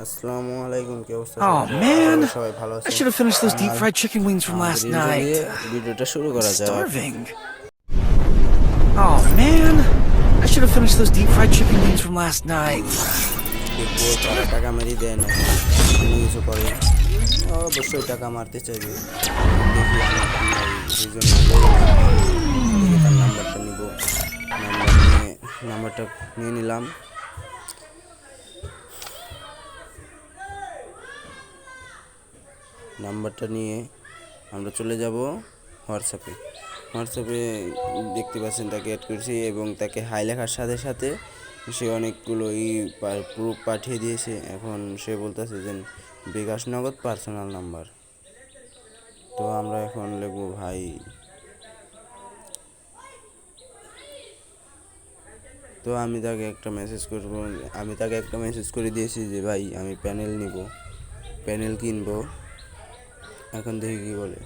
আসসালামু আলাইকুম, কি অবস্থা Oh সবার? আশা করি man, সবাই ভালো I আছেন। should have finished those deep আর fried chicken wings from আমাদের last ইন্ট্রো দিয়ে night. ভিডিওটা শুরু I'm করা যাক। starving. Oh man, I should have finished those deep fried chicken wings from last night. দেখবো I'm তারা starving. টাকা মেরে দেয় নাকি অন্য কিছু করে। অবশ্যই টাকা মারতে চাইবে। দেখি আমি ভাই রিজনে বললাম, দেখি তার নাম্বারটা নিব। নাম্বার নিয়ে নাম্বারটা নিয়ে নিলাম। নাম্বারটা নিয়ে আমরা চলে যাব হোয়াটসঅ্যাপে। হোয়াটসঅ্যাপে দেখতে পাচ্ছেন তাকে অ্যাড করেছি এবং তাকে হাই লেখার সাথে সাথে সে অনেকগুলো প্রুফ পাঠিয়ে দিয়েছে। এখন সে বলতেছে যে বিকাশ নগদ পার্সোনাল নাম্বার। তো আমরা এখন লিখবো ভাই। তো আমি তাকে একটা মেসেজ করে দিয়েছি যে ভাই আমি প্যানেল নিব, প্যানেল কিনবো। এখন দেখি কি বলে।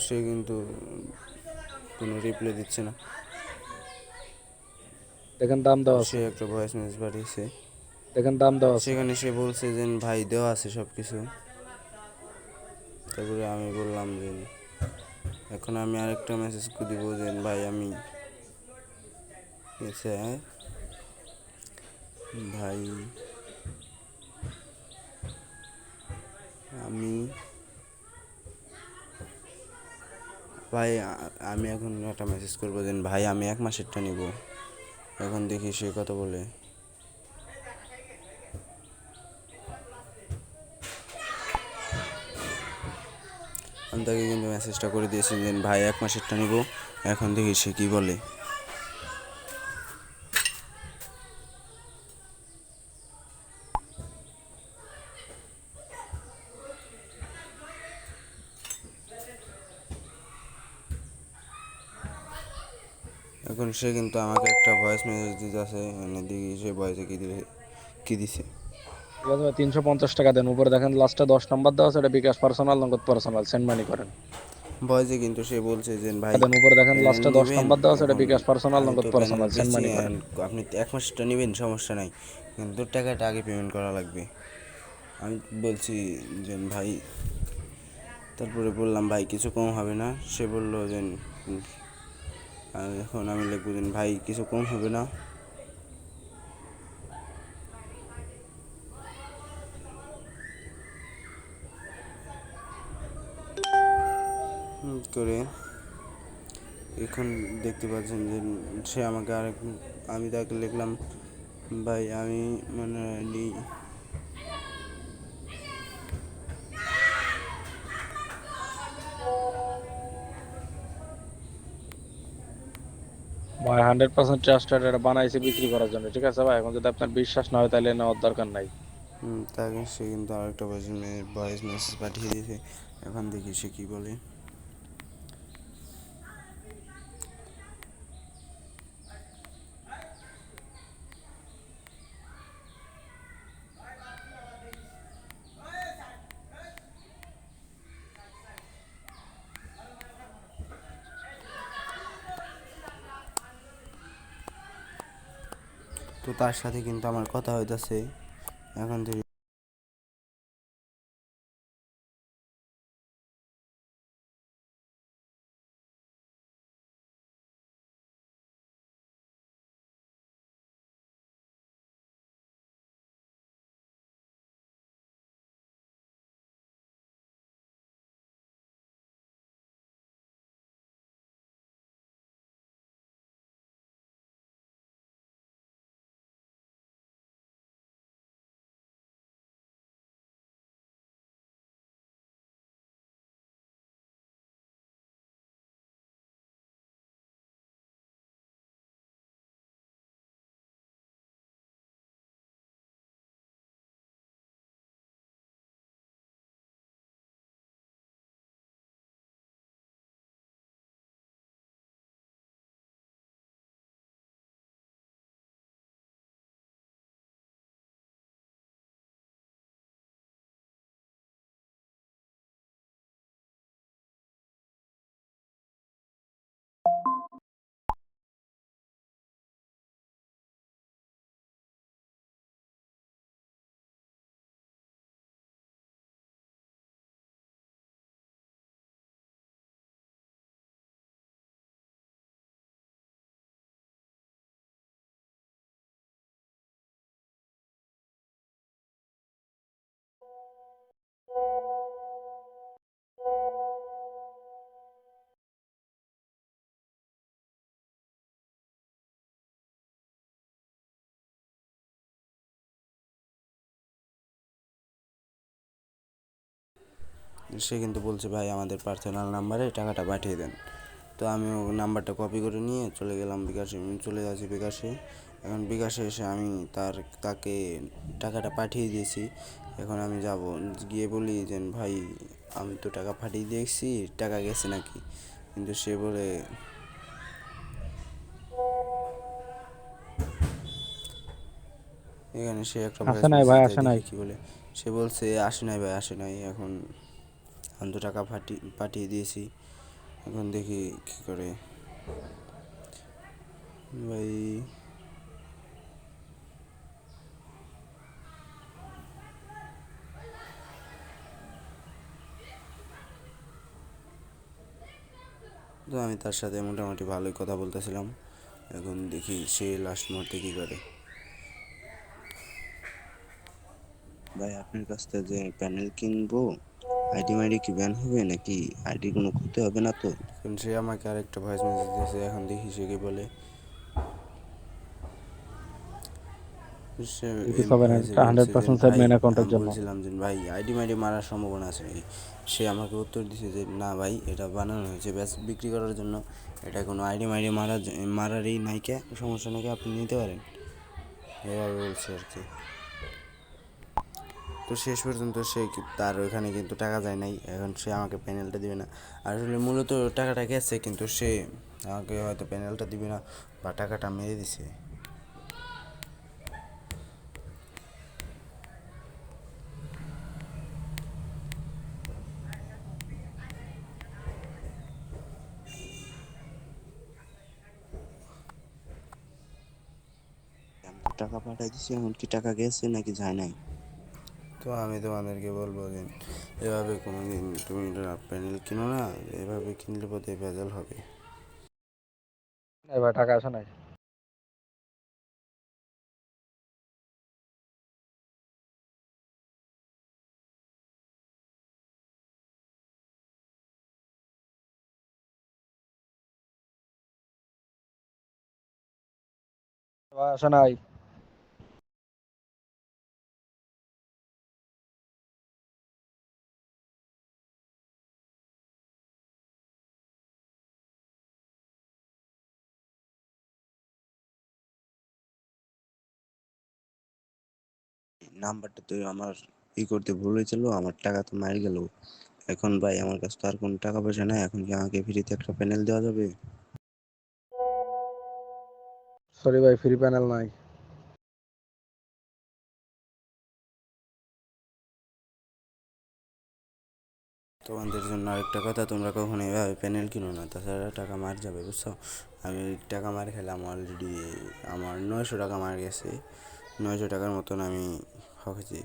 সে কিন্তু কোনো রিপ্লাই দিচ্ছে না। দেখেন দাম দেওয়া সে আছে। একটা ভয়েস মেসেজ পাঠিয়েছে। দেখেন দাম দেওয়া আছে। সেখানে সে বলছে যে ভাই দেওয়া আছে সব কিছু। তারপরে আমি বললাম যে এখন আমি আরেকটা মেসেজ করে দিব যে ভাই আমি ভাই আমি ভাই আমি এখন একটা মেসেজ করবো যে ভাই আমি 1 মাসেরটা নিব। এখন দেখি সে কথা বলে। আমি তাকে কিন্তু মেসেজটা করে দিয়েছি যে ভাই 1 মাসেরটা নিব। এখন দেখি সে কি বলে। এখন সে কিন্তু আমাকে একটা ভয়েস মেসেজ দিতেছে, মানে দেখি সে ভয়েসে কি দিছে। ঠিক আছে ভাই, 350 টাকা দেন। উপরে দেখেন লাস্টে 10 নাম্বার দেওয়া আছে, এটা বিকাশ পার্সোনাল, নগদ পার্সোনাল, সেন্ড মানি করেন। ভয়েসে কিন্তু সে বলছে যে ভাই দেন উপরে দেখেন প্যানেল লাস্টে দশ নেবেন। নাম্বার দেওয়া আছে, এটা এখন বিকাশ পার্সোনাল, আমি তো নগদ প্যানেল পার্সোনাল, সেন্ড বেশি, মানি করেন। আপনি 1 মাসেরটা নেবেন সমস্যা নাই, কিন্তু টাকাটা আগে পেমেন্ট করা লাগবে। আমি বলছি যে ভাই, তারপরে বললাম ভাই কিছু কম হবে না। সে বললো যে এখন আমি লিখবো যে ভাই কিছু কম হবে না। করে এখন দেখতে পাচ্ছেন যে সে আমাকে আমি তাকে লিখলাম ভাই আমি মানে নিই। ভাই 100% ট্রাস্টেড, এটা বানাইছে বিক্রি করার জন্য। ঠিক আছে ভাই, এখন যদি আপনার বিশ্বাস না হয় তাহলে নেওয়ার দরকার নাই। তাকে সে কিন্তু আরেকটা ভয়েস মেসেজ পাঠিয়ে দিয়েছে। এখন দেখি সে কী বলে। তো তার সাথে কিন্তু আমার কথা হইতাছে। এখন দেখি সে কিন্তু বলছে ভাই আমাদের পার্সোনাল নাম্বারে টাকাটা পাঠিয়ে দেন। তো আমি ও নাম্বারটা কপি করে নিয়ে চলে গেলাম বিকাশে, চলে যাচ্ছি বিকাশে। এখন বিকাশে এসে আমি তাকে টাকাটা পাঠিয়ে দিয়েছি। এখন আমি যাব, গিয়ে বলি যে ভাই আমি তো টাকা পাঠিয়ে দিয়েছি, টাকা গেছে নাকি? কিন্তু সে বলে এখানে সে একটা আসে ভয়েস নাই মেসেজ ভাই, দেয়, আসে নাই। দেখি কী বলে। সে বলছে আসে নাই ভাই, আসে নাই। এখন আমি তো টাকা পাঠিয়ে দিয়েছি, এখন দেখি কী করে ভাই। তো আমি তার সাথে মোটামুটি ভালোই কথা বলতেছিলাম। এখন দেখি সে লাস্ট মুহূর্তে কী করে। ভাই আপনার কাছ থেকে যে প্যানেল কিনবো, আইডি মাইডি কি ব্যান হবে নাকি? আইডি কোনো ক্ষতি হবে না তো? এখন সে আমাকে আরেকটা ভয়েস মেসেজ দিয়েছে, এখন দেখি সে কি বলে। সে কিছু হবে না, ভয়েসে এটা বলছে যে 100% সেভ ভাই, মেইন অ্যাকাউন্টের আমি জন্য। বলছিলাম যে ভাই আইডি মাইডি মারার সম্ভাবনা আছে নাকি? সে আমাকে উত্তর দিছে যে না ভাই, এটা বানানো হয়েছে ব্যাস বিক্রি করার জন্য, এটা কোনো আইডি মাইডি মারারই নাইকে, সমস্যা নাকি, আপনি নিতে পারেন, এভাবে বলছে আর কি। তো শেষ পর্যন্ত তার ওইখানে কিন্তু টাকা যায় নাই। এখন সে আমাকে প্যানেলটা দিবে না। আসলে মূলত টাকাটা গেছে, কিন্তু সে আমাকে হয়তো প্যানেলটা দিবে না বা টাকাটা মেরে দিছে। আমি তো টাকা পাঠাই দিছি, এখন কি টাকা গেছে নাকি যায় নাই? তো আমি তোমাদেরকে বলবো যে এভাবে কোনো দিন তুমি প্যানেল কিনো না, এভাবে কিনলে পথে ভেজাল হবে। এই ভাই টাকা আসে নাই। ভাই আসে নাই। নাম্বারটা তো আমার করতে ভুল হয়েছিল, আমার টাকা তো মার গেল। এখন ভাই আমার কাছে তো আর কোনো টাকা পয়সা নাই, এখন কি আমাকে ফ্রিতে একটা প্যানেল দেওয়া যাবে? সরি ভাই, ফ্রি প্যানেল নাই। তোমাদের জন্য আরেকটা কথা, তোমরা কখনো এভাবে প্যানেল কিনো না, তাছাড়া টাকা মার যাবে, বুঝছো? আমি টাকা মার খেলাম অলরেডি, আমার 900 টাকা মার গেছে। 900 টাকার মতন আমি ঠকেছি।